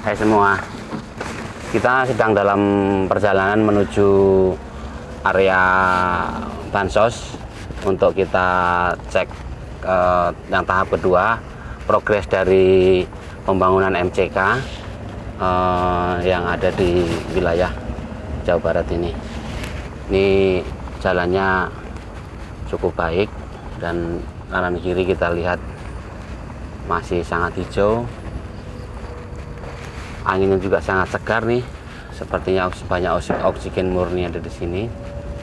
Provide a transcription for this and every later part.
Hai semua, kita sedang dalam perjalanan menuju area bansos untuk kita cek yang tahap kedua, progres dari pembangunan MCK yang ada di wilayah Jawa Barat ini. Ini jalannya cukup baik dan kanan kiri kita lihat masih sangat hijau. Anginnya juga sangat segar nih, sepertinya banyak oksigen murni ada di sini.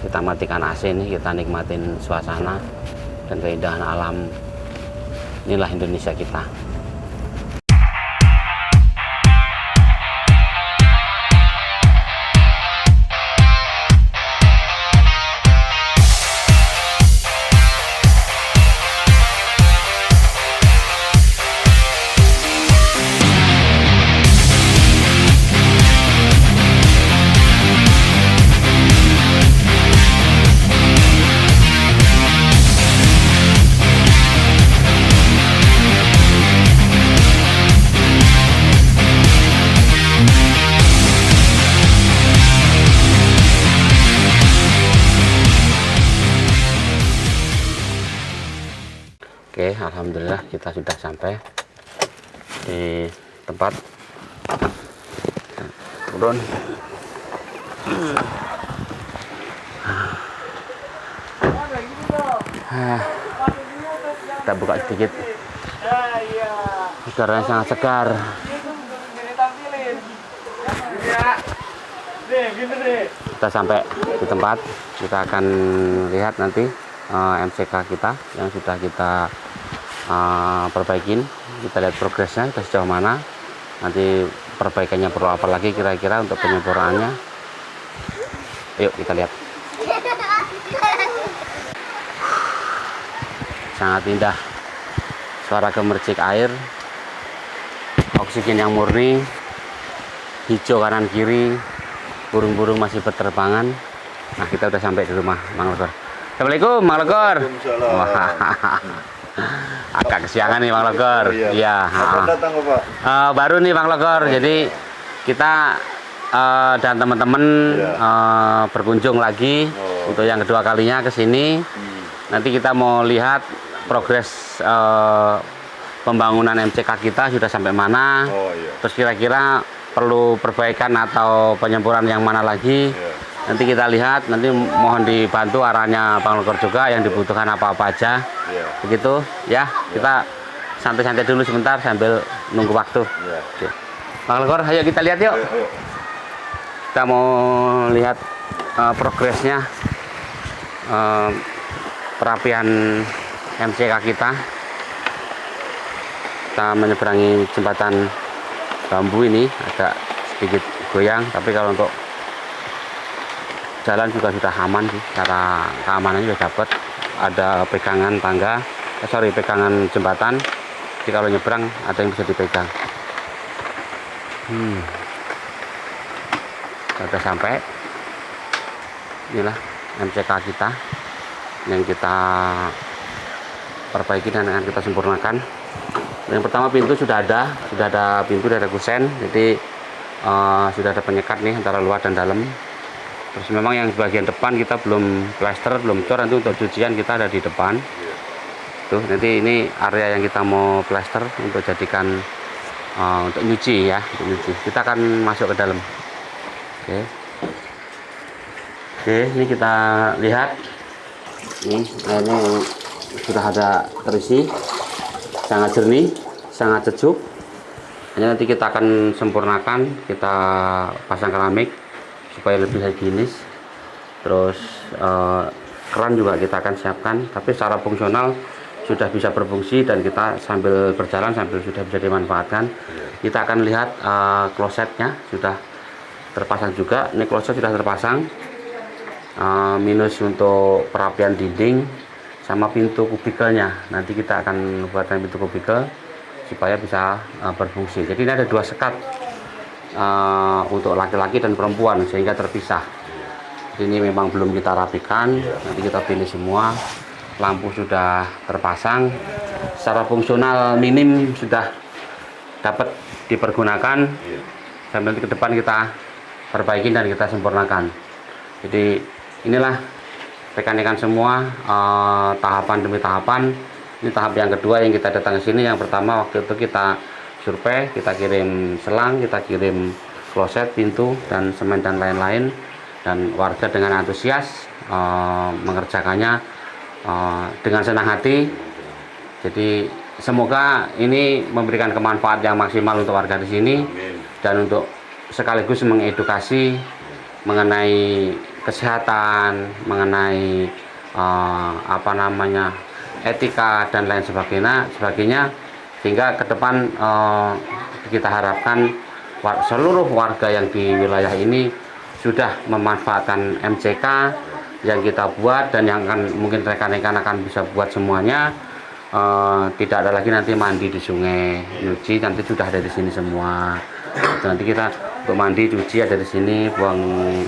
Kita matikan AC nih, kita nikmatin suasana dan keindahan alam. Inilah Indonesia kita. Oke, alhamdulillah kita sudah sampai di tempat. Turun. Kita buka sedikit. Udaranya sangat segar. Kita sampai di tempat, kita akan lihat nanti MCK kita yang sudah kita perbaikin. Kita lihat progresnya ke sejauh mana, nanti perbaikannya perlu apa lagi kira-kira untuk penyempurnaannya. Yuk kita lihat. Sangat indah, suara gemercik air, oksigen yang murni, hijau kanan kiri, burung-burung masih berterbangan. Nah, kita udah sampai di rumah Mang Logor. Assalamualaikum Mang Logor. Agak kesiangan nih Mang Logor. Iya. Datang Pak. Baru nih Mang Logor. Jadi kita dan teman-teman berkunjung lagi untuk yang kedua kalinya ke sini. Nanti kita mau lihat progres pembangunan MCK kita sudah sampai mana. Terus kira-kira perlu perbaikan atau penyempurnaan yang mana lagi. Nanti kita lihat, nanti mohon dibantu arahnya Bang Logor juga yang dibutuhkan apa-apa aja. Begitu ya, kita santai-santai dulu sebentar sambil nunggu waktu. Oke. Bang Logor, ayo kita lihat yuk. Kita mau lihat progresnya perapian MCK kita. Kita menyeberangi jembatan bambu ini agak sedikit goyang, tapi kalau untuk jalan juga sudah aman sih, cara keamanannya sudah dapat. Ada pegangan tangga, pegangan jembatan, jadi kalau nyebrang ada yang bisa dipegang. Sudah sampai. Inilah MCK kita yang kita perbaiki dan akan kita sempurnakan. Yang pertama, pintu sudah ada pintu, sudah ada kusen, jadi sudah ada penyekat nih antara luar dan dalam. Terus memang yang bagian depan kita belum plester, belum cor, nanti untuk cucian kita ada di depan. Tuh, nanti ini area yang kita mau plester untuk jadikan untuk nyuci ya, untuk nyuci. Kita akan masuk ke dalam. Oke, ini kita lihat. Ini airnya sudah ada terisi, sangat jernih, sangat sejuk. Hanya nanti kita akan sempurnakan, kita pasang keramik supaya lebih higienis. Terus keran juga kita akan siapkan, tapi secara fungsional sudah bisa berfungsi dan kita sambil berjalan sambil sudah bisa dimanfaatkan. Kita akan lihat klosetnya sudah terpasang juga. Ini kloset sudah terpasang, minus untuk perapian dinding sama pintu kubikelnya. Nanti kita akan buatkan pintu kubikel supaya bisa berfungsi. Jadi ini ada dua sekat untuk laki-laki dan perempuan sehingga terpisah. Ini memang belum kita rapikan, nanti kita pilih semua. Lampu sudah terpasang, secara fungsional minim sudah dapat dipergunakan, dan nanti ke depan kita perbaiki dan kita sempurnakan. Jadi inilah rekan-rekan semua, tahapan demi tahapan. Ini tahap yang kedua yang kita datang ke sini. Yang pertama waktu itu kita survei, kita kirim selang, kita kirim kloset, pintu, dan semen dan lain-lain, dan warga dengan antusias mengerjakannya dengan senang hati. Jadi semoga ini memberikan kemanfaat yang maksimal untuk warga di sini, dan untuk sekaligus mengedukasi mengenai kesehatan, mengenai etika dan lain sebagainya, sehingga ke depan kita harapkan seluruh warga yang di wilayah ini sudah memanfaatkan MCK yang kita buat, dan yang akan mungkin rekan-rekan akan bisa buat semuanya. Tidak ada lagi nanti mandi di sungai, nyuci nanti sudah ada di sini semua. Nanti kita untuk mandi, cuci ada di sini, buang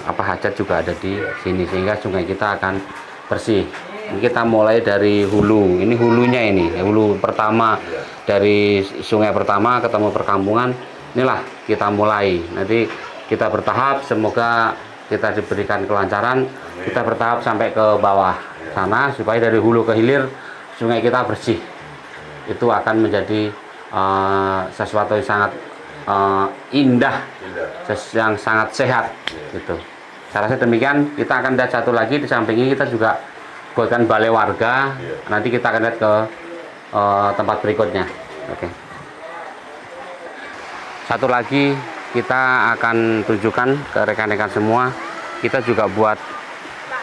hajat juga ada di sini, sehingga sungai kita akan bersih. Ini kita mulai dari hulu, ini hulunya, ini hulu pertama dari sungai pertama ketemu perkampungan. Inilah kita mulai, nanti kita bertahap, semoga kita diberikan kelancaran, kita bertahap sampai ke bawah sana, supaya dari hulu ke hilir sungai kita bersih. Itu akan menjadi sesuatu yang sangat indah, yang sangat sehat gitu. Saya rasa demikian. Kita akan lihat satu lagi di samping ini, kita juga buatkan balai warga. Nanti kita akan lihat ke tempat berikutnya. Oke. Satu lagi kita akan tunjukkan ke rekan-rekan semua, kita juga buat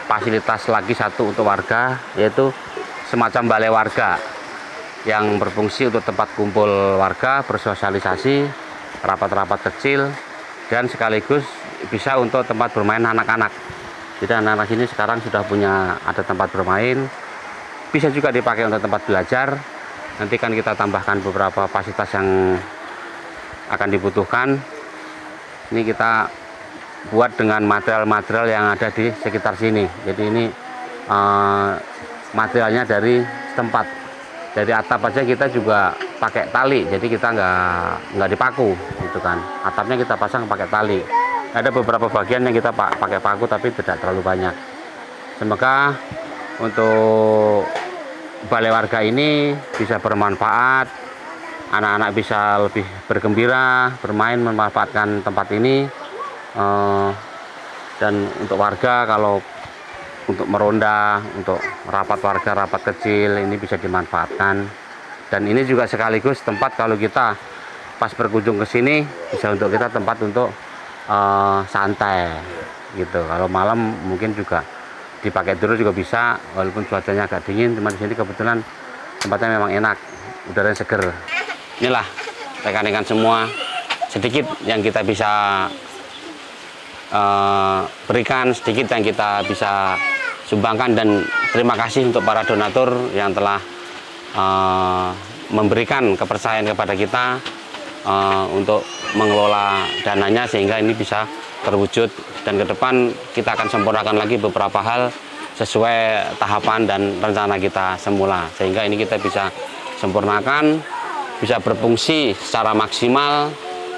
fasilitas lagi satu untuk warga, yaitu semacam balai warga yang berfungsi untuk tempat kumpul warga, bersosialisasi, rapat-rapat kecil, dan sekaligus bisa untuk tempat bermain anak-anak. Jadi anak-anak ini sekarang sudah punya ada tempat bermain, bisa juga dipakai untuk tempat belajar. Nanti kan kita tambahkan beberapa fasilitas yang akan dibutuhkan. Ini kita buat dengan material-material yang ada di sekitar sini. Jadi ini materialnya dari setempat, dari atap aja kita juga pakai tali, jadi kita nggak dipaku gitu kan. Atapnya kita pasang pakai tali. Ada beberapa bagian yang kita pakai paku, tapi tidak terlalu banyak. Semoga untuk balai warga ini bisa bermanfaat, anak-anak bisa lebih bergembira bermain memanfaatkan tempat ini, dan untuk warga kalau untuk meronda, untuk rapat warga, rapat kecil, ini bisa dimanfaatkan. Dan ini juga sekaligus tempat kalau kita pas berkunjung ke sini, bisa untuk kita tempat untuk santai gitu. Kalau malam mungkin juga dipakai dulu juga bisa, walaupun cuacanya agak dingin, cuma di sini kebetulan tempatnya memang enak, udaranya seger. Inilah rekan-rekan semua, sedikit yang kita bisa berikan, sedikit yang kita bisa sumbangkan, dan terima kasih untuk para donatur yang telah memberikan kepercayaan kepada kita untuk mengelola dananya, sehingga ini bisa terwujud, dan ke depan kita akan sempurnakan lagi beberapa hal sesuai tahapan dan rencana kita semula, sehingga ini kita bisa sempurnakan, bisa berfungsi secara maksimal,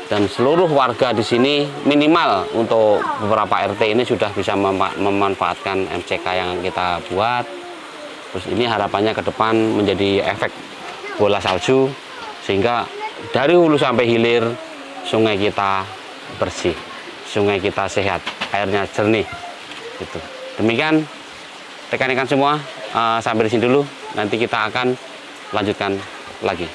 dan seluruh warga di sini minimal untuk beberapa RT ini sudah bisa memanfaatkan MCK yang kita buat. Terus ini harapannya ke depan menjadi efek bola salju, sehingga dari hulu sampai hilir sungai kita bersih, sungai kita sehat, airnya jernih gitu. Demikian rekan-rekan semua, sampai di sini dulu, nanti kita akan lanjutkan lagi.